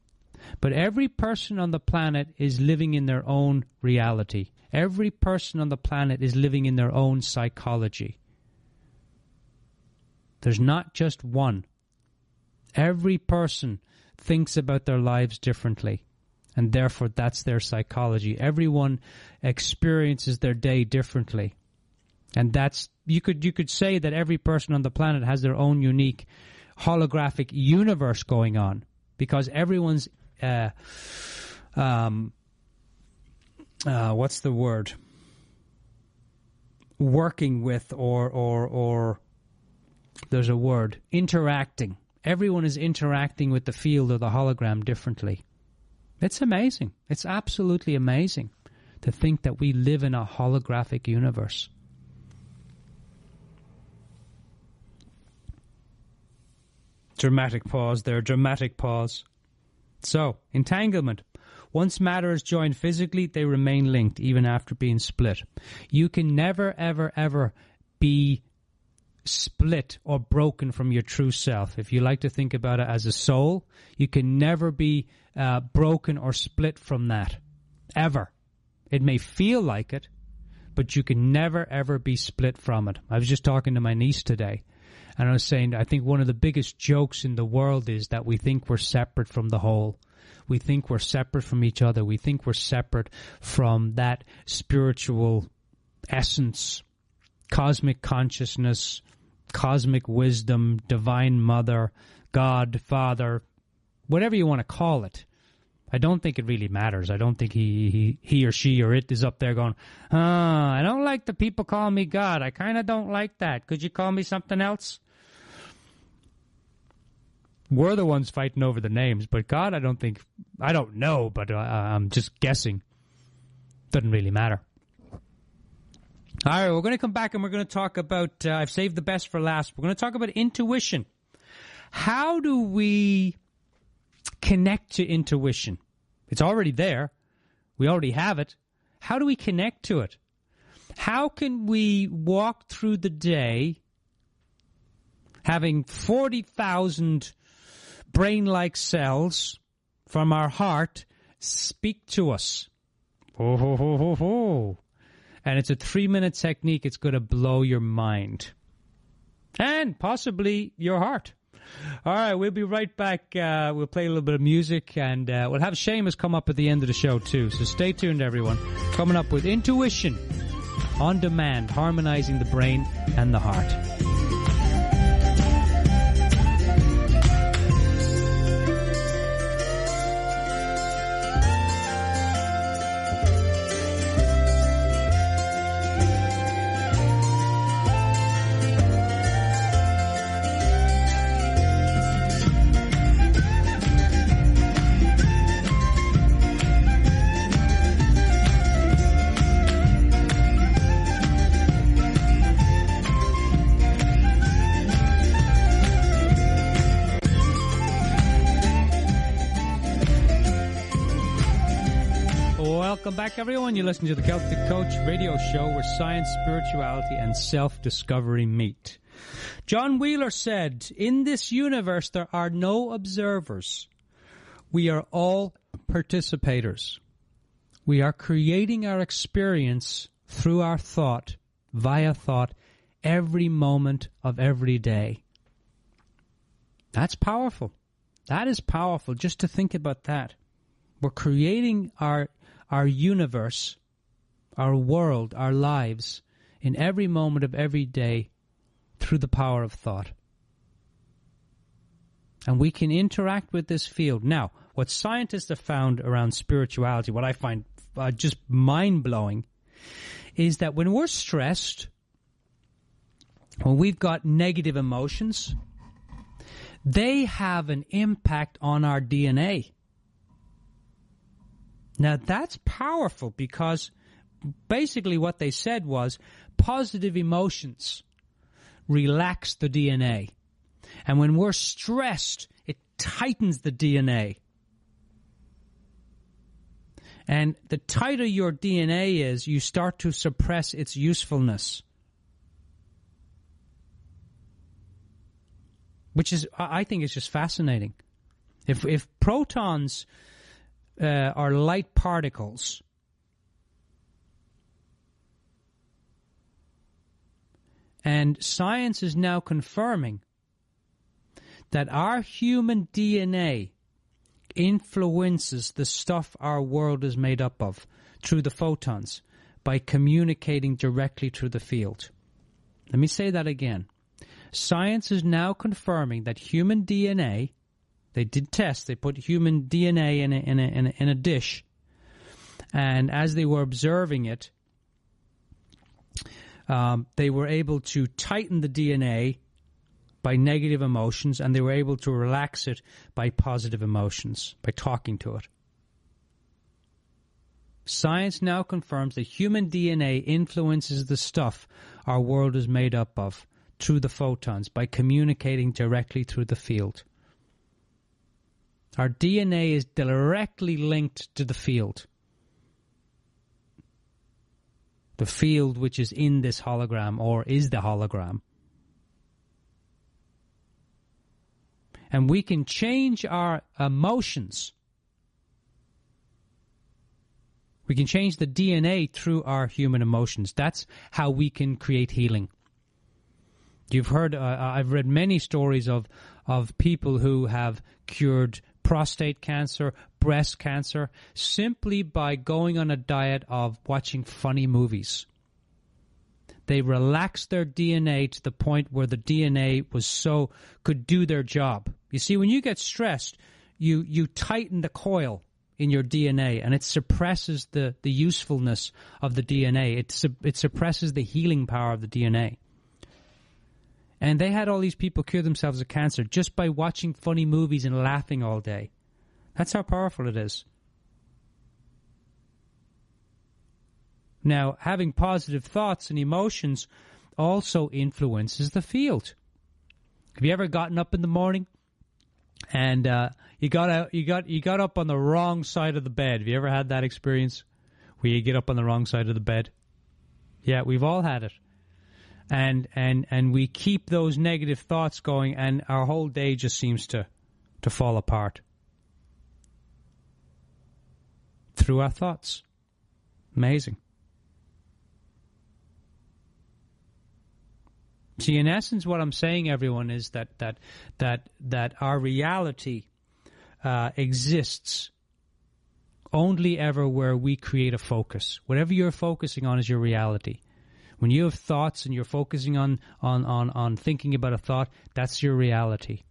But every person on the planet is living in their own reality. Every person on the planet is living in their own psychology. There's not just one. Every person thinks about their lives differently. And therefore, that's their psychology. Everyone experiences their day differently. And that's, you could say that every person on the planet has their own unique holographic universe going on. Because everyone's, what's the word? Working with or there's a word, interacting. Everyone is interacting with the field of the hologram differently. It's amazing. It's absolutely amazing to think that we live in a holographic universe. Dramatic pause there, dramatic pause. So, entanglement. Once matter is joined physically, they remain linked even after being split. You can never, ever, ever be split or broken from your true self. If you like to think about it as a soul, you can never be broken or split from that. Ever. It may feel like it, but you can never, ever be split from it. I was just talking to my niece today, and I was saying I think one of the biggest jokes in the world is that we think we're separate from the whole. We think we're separate from each other. We think we're separate from that spiritual essence, cosmic consciousness, cosmic wisdom, divine mother, God, Father, whatever you want to call it. I don't think it really matters. I don't think he or she or it is up there going, I don't like the people calling me God. I kind of don't like that. Could you call me something else? We're the ones fighting over the names, but God, I don't know, but I'm just guessing. Doesn't really matter. All right, we're going to come back and we're going to talk about, I've saved the best for last. We're going to talk about intuition. How do we connect to intuition? It's already there. We already have it. How do we connect to it? How can we walk through the day having 40,000 brain-like cells from our heart speak to us? Oh, ho, ho, ho, ho. And it's a 3-minute technique. It's going to blow your mind. And possibly your heart. All right, we'll be right back. We'll play a little bit of music, and we'll have Seamus come up at the end of the show, too. So stay tuned, everyone. Coming up with Intuition on Demand, harmonizing the brain and the heart. Welcome back, everyone. You're listening to the Celtic Coach radio show where science, spirituality, and self-discovery meet. John Wheeler said, "In this universe, there are no observers. We are all participators. We are creating our experience through our thought, via thought, every moment of every day." That's powerful. That is powerful, just to think about that. We're creating our universe, our world, our lives, in every moment of every day through the power of thought. And we can interact with this field. Now, what scientists have found around spirituality, what I find just mind-blowing, is that when we're stressed, when we've got negative emotions, they have an impact on our DNA. Now, that's powerful because basically what they said was positive emotions relax the DNA. And when we're stressed, it tightens the DNA. And the tighter your DNA is, you start to suppress its usefulness. Which is, I think, is just fascinating. If protons are light particles, and science is now confirming that our human DNA influences the stuff our world is made up of through the photons by communicating directly through the field. Let me say that again. Science is now confirming that human DNA, they did tests, they put human DNA in a dish, and as they were observing it, they were able to tighten the DNA by negative emotions, and they were able to relax it by positive emotions, by talking to it. Science now confirms that human DNA influences the stuff our world is made up of through the photons by communicating directly through the field. Our DNA is directly linked to the field. The field which is in this hologram, or is the hologram. And we can change our emotions. We can change the DNA through our human emotions. That's how we can create healing. You've heard, I've read many stories of people who have cured prostate cancer, breast cancer, simply by going on a diet of watching funny movies. They relaxed their DNA to the point where the DNA could do their job. You see, when you get stressed, you tighten the coil in your DNA, and it suppresses the usefulness of the DNA. It suppresses the healing power of the DNA. And they had all these people cure themselves of cancer just by watching funny movies and laughing all day. That's how powerful it is. Now, having positive thoughts and emotions also influences the field. Have you ever gotten up in the morning and you got up on the wrong side of the bed? Have you ever had that experience where you get up on the wrong side of the bed? Yeah, we've all had it. And we keep those negative thoughts going, and our whole day just seems to fall apart through our thoughts. Amazing. See, in essence, what I'm saying, everyone, is that our reality exists only ever where we create a focus. Whatever you're focusing on is your reality. When you have thoughts and you're focusing on thinking about a thought, that's your reality.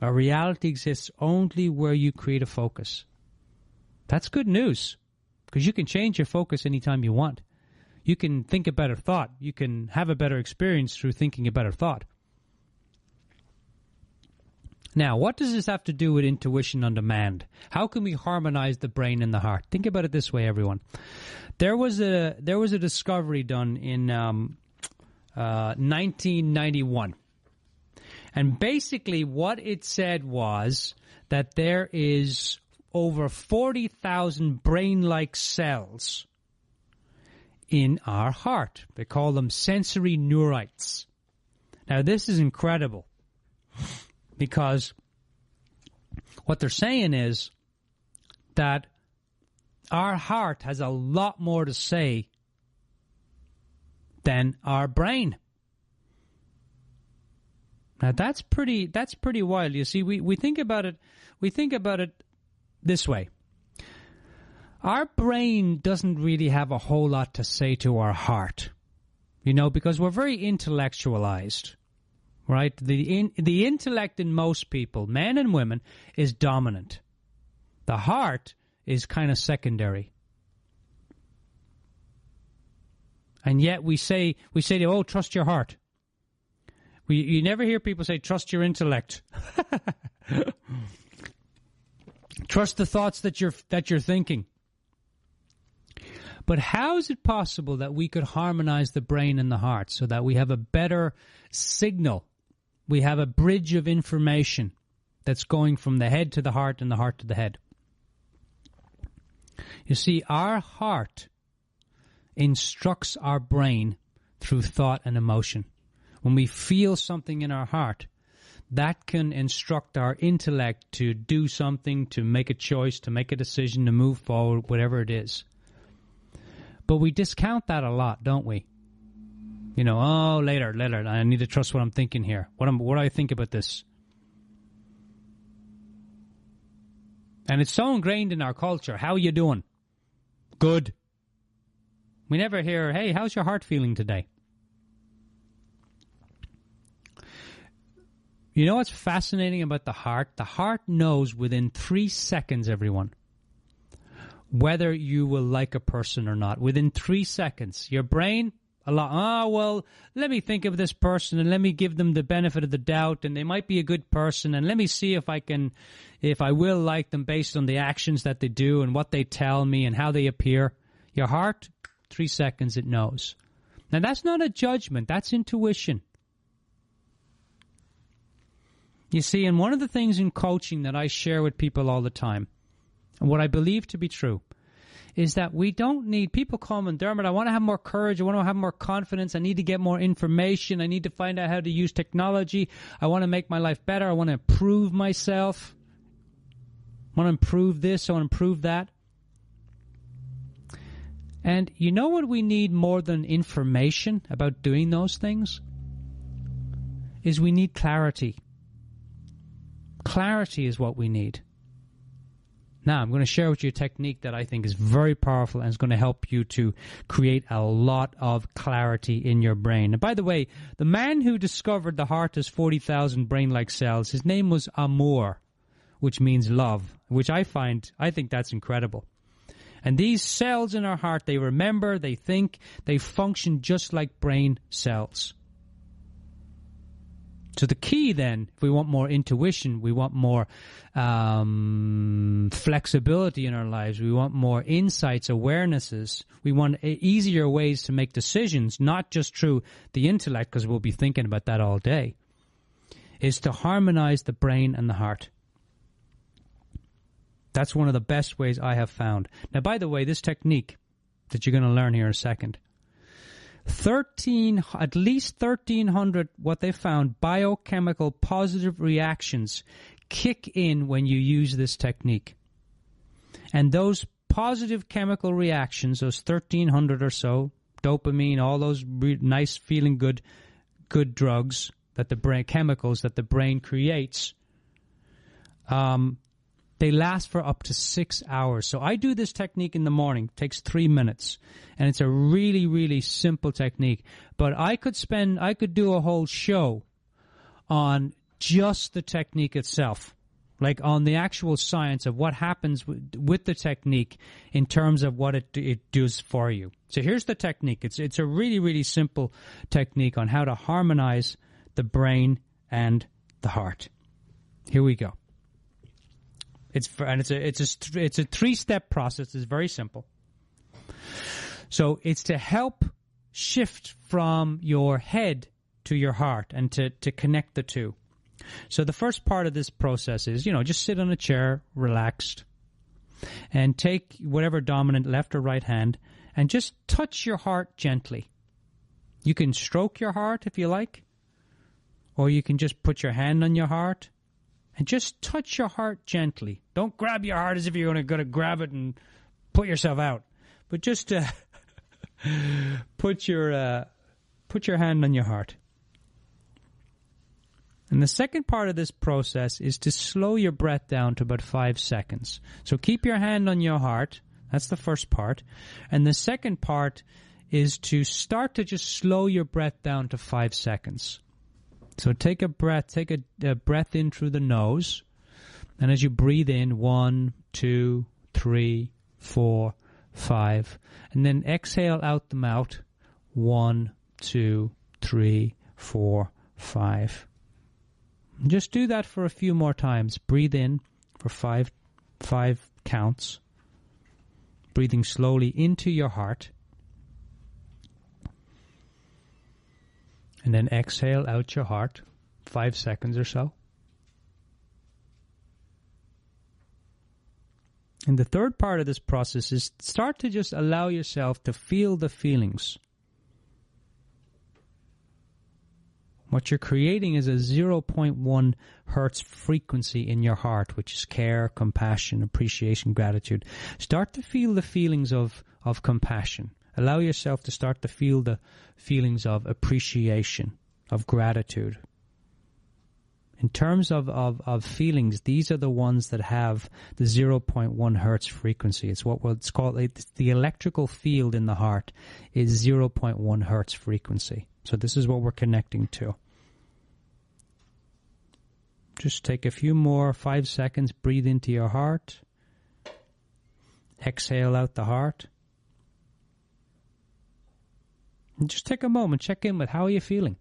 Our reality exists only where you create a focus. That's good news, because you can change your focus anytime you want. You can think a better thought. You can have a better experience through thinking a better thought. Now, what does this have to do with intuition on demand? How can we harmonize the brain and the heart? Think about it this way, everyone. There was a discovery done in 1991. And basically what it said was that there is over 40,000 brain-like cells in our heart. They call them sensory neurites. Now, this is incredible, because what they're saying is that our heart has a lot more to say than our brain. Now, that's pretty wild. You see, we think about it this way. Our brain doesn't really have a whole lot to say to our heart, because we're very intellectualized, right? The intellect in most people, men and women, is dominant. The heart is kind of secondary. And yet we say to trust your heart. You never hear people say, trust your intellect. Trust the thoughts that you're thinking. But how is it possible that we could harmonize the brain and the heart so that we have a better signal? We have a bridge of information that's going from the head to the heart and the heart to the head. You see, our heart instructs our brain through thought and emotion. When we feel something in our heart, that can instruct our intellect to do something, to make a choice, to make a decision, to move forward, whatever it is. But we discount that a lot, don't we? Later, I need to trust what I'm thinking here. What do I think about this? And it's so ingrained in our culture. How are you doing? Good. We never hear, hey, how's your heart feeling today? You know what's fascinating about the heart? The heart knows within 3 seconds, everyone, whether you will like a person or not. Within 3 seconds. Your brain, let me think of this person and let me give them the benefit of the doubt, and they might be a good person, and let me see if I will like them based on the actions that they do and what they tell me and how they appear. Your heart, 3 seconds, it knows. Now, that's not a judgment. That's intuition. You see, and one of the things in coaching that I share with people all the time, and what I believe to be true, is that we don't need, people come and, Dermot, I want to have more courage, I want to have more confidence, I need to get more information, I need to find out how to use technology, I want to make my life better, I want to improve myself, I want to improve this, I want to improve that. And you know what we need more than information about doing those things? Is we need clarity. Clarity is what we need. Now, I'm going to share with you a technique that I think is very powerful and is going to help you to create a lot of clarity in your brain. And by the way, the man who discovered the heart has 40,000 brain-like cells, his name was Amour, which means love, which I think that's incredible. And these cells in our heart, they remember, they think, they function just like brain cells. So the key then, if we want more intuition, we want more flexibility in our lives, we want more insights, awarenesses, we want easier ways to make decisions, not just through the intellect, because we'll be thinking about that all day, is to harmonize the brain and the heart. That's one of the best ways I have found. Now, by the way, this technique that you're going to learn here in a second, at least 1,300, what they found, biochemical positive reactions kick in when you use this technique. And those positive chemical reactions, those 1,300 or so, dopamine, all those nice feeling good drugs that the brain, chemicals that the brain creates, they last for up to 6 hours. So I do this technique in the morning. It takes 3 minutes. And it's a really, really simple technique. But I could do a whole show on just the technique itself. Like on the actual science of what happens with the technique in terms of what it does for you. So here's the technique. It's a really, really simple technique on how to harmonize the brain and the heart. Here we go. It's a three-step process. It's very simple. So it's to help shift from your head to your heart and to connect the two. So the first part of this process is, just sit on a chair, relaxed, and take whatever dominant left or right hand and just touch your heart gently. You can stroke your heart if you like, or you can just put your hand on your heart and just touch your heart gently. Don't grab your heart as if you're going to grab it and put yourself out. But just put your hand on your heart. And the second part of this process is to slow your breath down to about 5 seconds. So keep your hand on your heart. That's the first part. And the second part is to start to just slow your breath down to 5 seconds. So take a breath in through the nose, and as you breathe in, 1, 2, 3, 4, 5, and then exhale out the mouth, 1, 2, 3, 4, 5. And just do that for a few more times. Breathe in for five counts, breathing slowly into your heart. And then exhale out your heart, 5 seconds or so. And the third part of this process is start to just allow yourself to feel the feelings. What you're creating is a 0.1 hertz frequency in your heart, which is care, compassion, appreciation, gratitude. Start to feel the feelings of compassion. Allow yourself to start to feel the feelings of appreciation, of gratitude. In terms of feelings, these are the ones that have the 0.1 hertz frequency. It's what's called the electrical field in the heart is 0.1 hertz frequency. So this is what we're connecting to. Just take a few more 5 seconds. Breathe into your heart. Exhale out the heart. And just take a moment, check in with how are you feeling.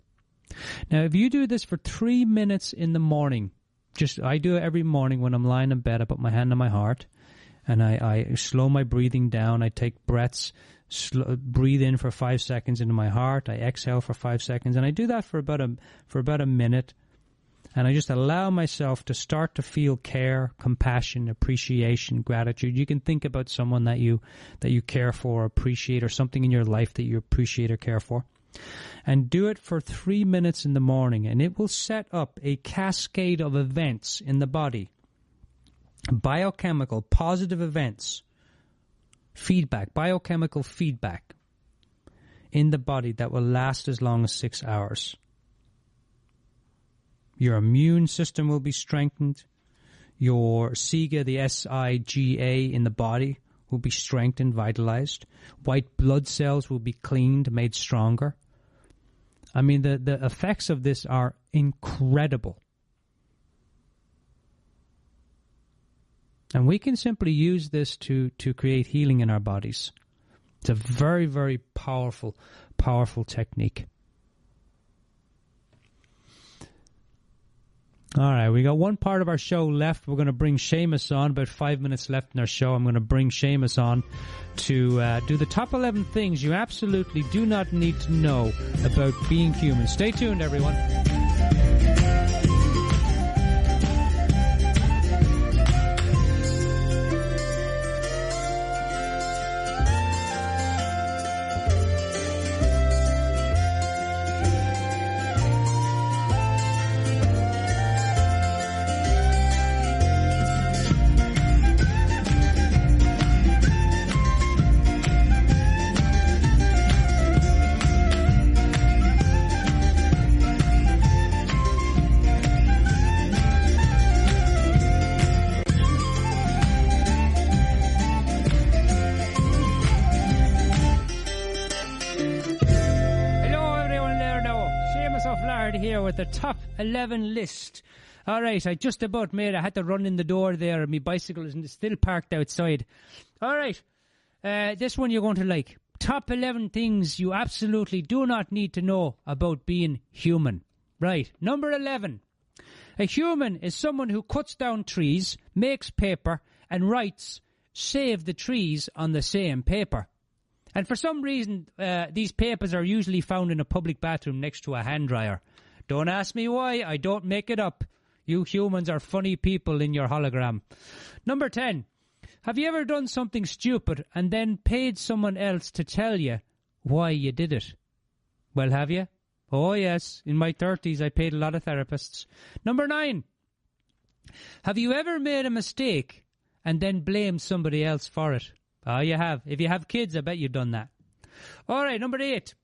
Now, if you do this for 3 minutes in the morning, I do it every morning when I'm lying in bed. I put my hand on my heart, and I slow my breathing down. I take breaths, breathe in for 5 seconds into my heart. I exhale for 5 seconds, and I do that for about a minute. and I just allow myself to start to feel care, compassion, appreciation, gratitude. You can think about someone that you care for, appreciate, or something in your life that you appreciate or care for. And do it for 3 minutes in the morning, and it will set up a cascade of events in the body. Biochemical, positive events. Feedback, biochemical feedback in the body that will last as long as 6 hours. Your immune system will be strengthened. Your SIGA, the SIGA in the body, will be strengthened, vitalized. White blood cells will be cleaned, made stronger. I mean, the effects of this are incredible. And we can simply use this to create healing in our bodies. It's a very, very powerful, powerful technique. All right, we got one part of our show left. We're going to bring Seamus on. About 5 minutes left in our show. I'm going to bring Seamus on to do the top 11 things you absolutely do not need to know about being human. Stay tuned, everyone. With the top 11 list. All right, I just about made it. I had to run in the door there, and my bicycle is still parked outside. All right, this one you're going to like. Top 11 things you absolutely do not need to know about being human. Right, number 11. A human is someone who cuts down trees, makes paper, and writes, "Save the trees" on the same paper. And for some reason, these papers are usually found in a public bathroom next to a hand dryer. Don't ask me why. I don't make it up. You humans are funny people in your hologram. Number 10. Have you ever done something stupid and then paid someone else to tell you why you did it? Well, have you? Oh, yes. In my 30s, I paid a lot of therapists. Number 9. Have you ever made a mistake and then blamed somebody else for it? Oh, you have. If you have kids, I bet you've done that. All right, number 8.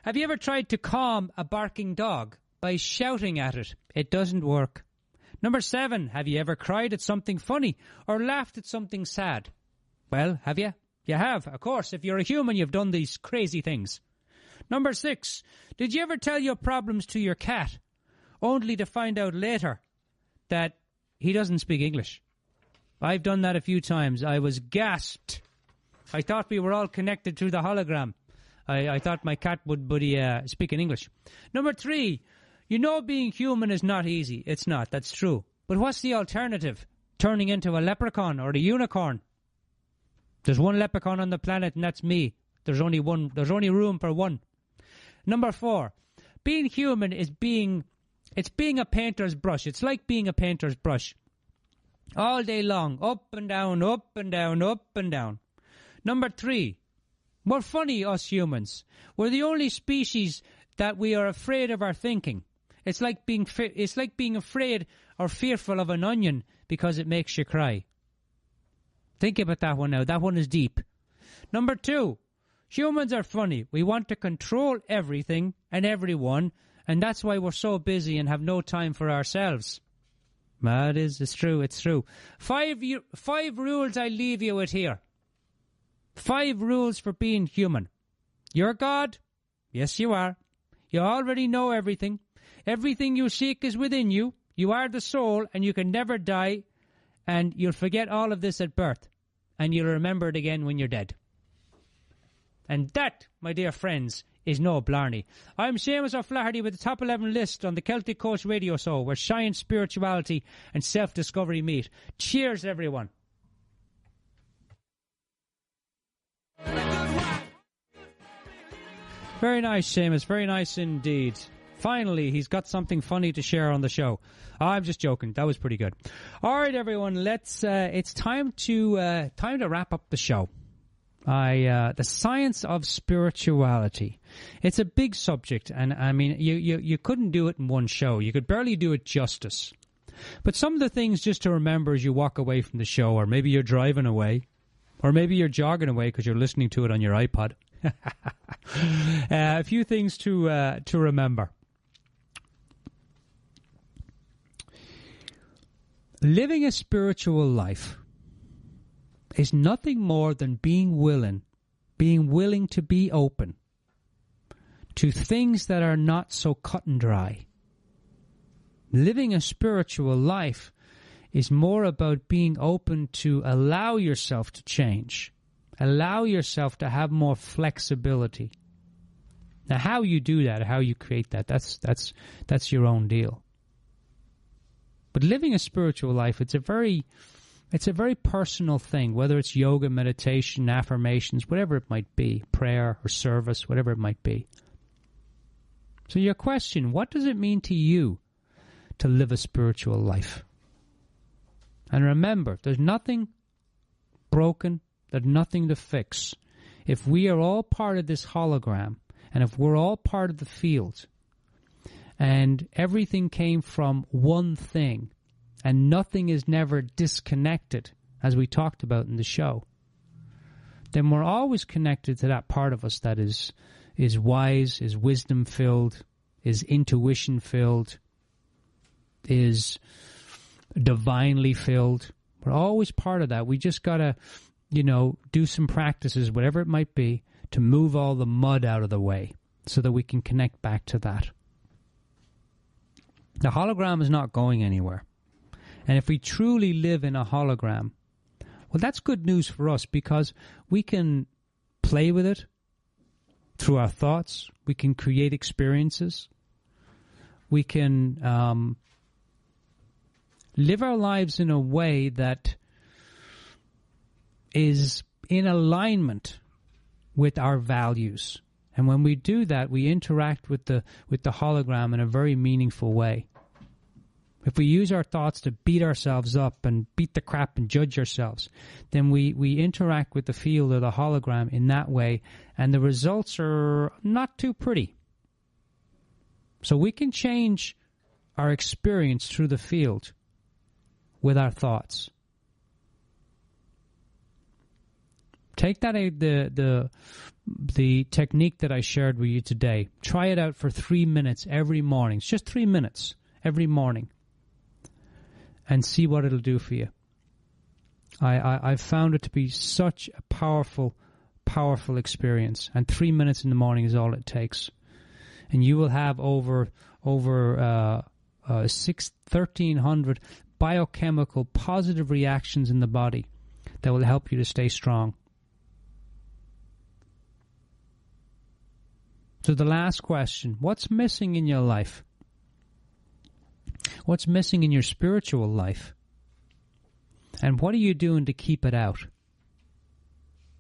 Have you ever tried to calm a barking dog by shouting at it? It doesn't work. Number 7. Have you ever cried at something funny or laughed at something sad? Well, have you? You have, of course. If you're a human, you've done these crazy things. Number 6. Did you ever tell your problems to your cat, only to find out later that he doesn't speak English? I've done that a few times. I was gasped. I thought we were all connected through the hologram. I thought my cat would speak in English. Number 3. You know being human is not easy. It's not. That's true. But what's the alternative? Turning into a leprechaun or a unicorn? There's one leprechaun on the planet, and that's me. There's only one. There's only room for one. Number 4. Being human is being a painter's brush. It's like being a painter's brush. All day long. Up and down, up and down, up and down. Number 3. We're funny, us humans. We're the only species that we are afraid of our thinking. It's like being afraid or fearful of an onion because it makes you cry. Think about that one now. That one is deep. Number 2. Humans are funny. We want to control everything and everyone, and that's why we're so busy and have no time for ourselves. It's true. It's true. 5 rules I leave you with here. 5 rules for being human. You're God. Yes, you are. You already know everything. Everything you seek is within you. You are the soul, and you can never die, and you'll forget all of this at birth, and you'll remember it again when you're dead. And that, my dear friends, is no blarney. I'm Seamus O'Flaherty with the top 11 list on the Celtic Coach Radio Show, where science, spirituality, and self-discovery meet. Cheers, everyone. Very nice, Seamus. Very nice indeed. Finally, he's got something funny to share on the show. I'm just joking. That was pretty good. All right, everyone. It's time to wrap up the show. The science of spirituality. It's a big subject, and I mean, you couldn't do it in one show. You could barely do it justice. But some of the things just to remember as you walk away from the show, or maybe you're driving away, or maybe you're jogging away because you're listening to it on your iPod. A few things to remember. Living a spiritual life is nothing more than being willing to be open to things that are not so cut and dry. Living a spiritual life is more about being open to allow yourself to change, allow yourself to have more flexibility. Now, how you do that, how you create that, that's your own deal. But living a spiritual life, it's a very personal thing, whether it's yoga, meditation, affirmations, whatever it might be, prayer or service, whatever it might be. So your question, what does it mean to you to live a spiritual life? And remember, there's nothing broken, there's nothing to fix. If we are all part of this hologram, and if we're all part of the field, and everything came from one thing, and nothing is never disconnected, as we talked about in the show, then we're always connected to that part of us that is wise, is wisdom-filled, is intuition-filled, is divinely filled. We're always part of that. We just got to, do some practices, whatever it might be, to move all the mud out of the way so that we can connect back to that. The hologram is not going anywhere. And if we truly live in a hologram, well, that's good news for us because we can play with it through our thoughts. We can create experiences. We can live our lives in a way that is in alignment with our values. And when we do that, we interact with the hologram in a very meaningful way. If we use our thoughts to beat ourselves up and beat the crap and judge ourselves, then we interact with the field or the hologram in that way, and the results are not too pretty. So we can change our experience through the field with our thoughts. Take that the technique that I shared with you today. Try it out for 3 minutes every morning. It's just 3 minutes every morning. And see what it'll do for you. I've found it to be such a powerful, powerful experience. And 3 minutes in the morning is all it takes. And you will have over 1,300 biochemical positive reactions in the body that will help you to stay strong. So the last question, what's missing in your life? What's missing in your spiritual life? And what are you doing to keep it out?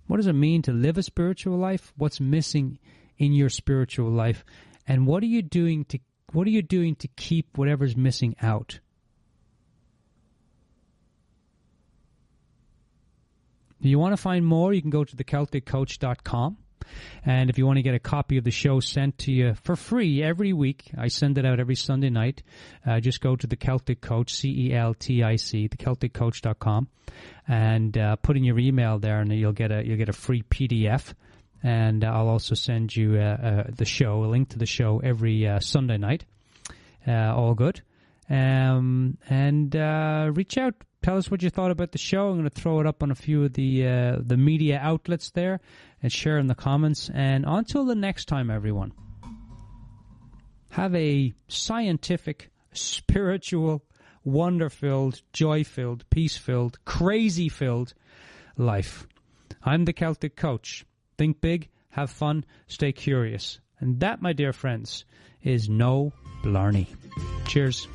What does it mean to live a spiritual life? What's missing in your spiritual life? And what are you doing to keep whatever's missing out? If you want to find more, you can go to thecelticcoach.com. And if you want to get a copy of the show sent to you for free every week, I send it out every Sunday night. Just go to the Celtic Coach, CELTIC, thecelticcoach.com, and put in your email there, and you'll get a free PDF. And I'll also send you the show, a link to the show every Sunday night. All good. And reach out. Tell us what you thought about the show. I'm going to throw it up on a few of the media outlets there and share in the comments. And until the next time, everyone, have a scientific, spiritual, wonder-filled, joy-filled, peace-filled, crazy-filled life. I'm the Celtic Coach. Think big, have fun, stay curious. And that, my dear friends, is no blarney. Cheers.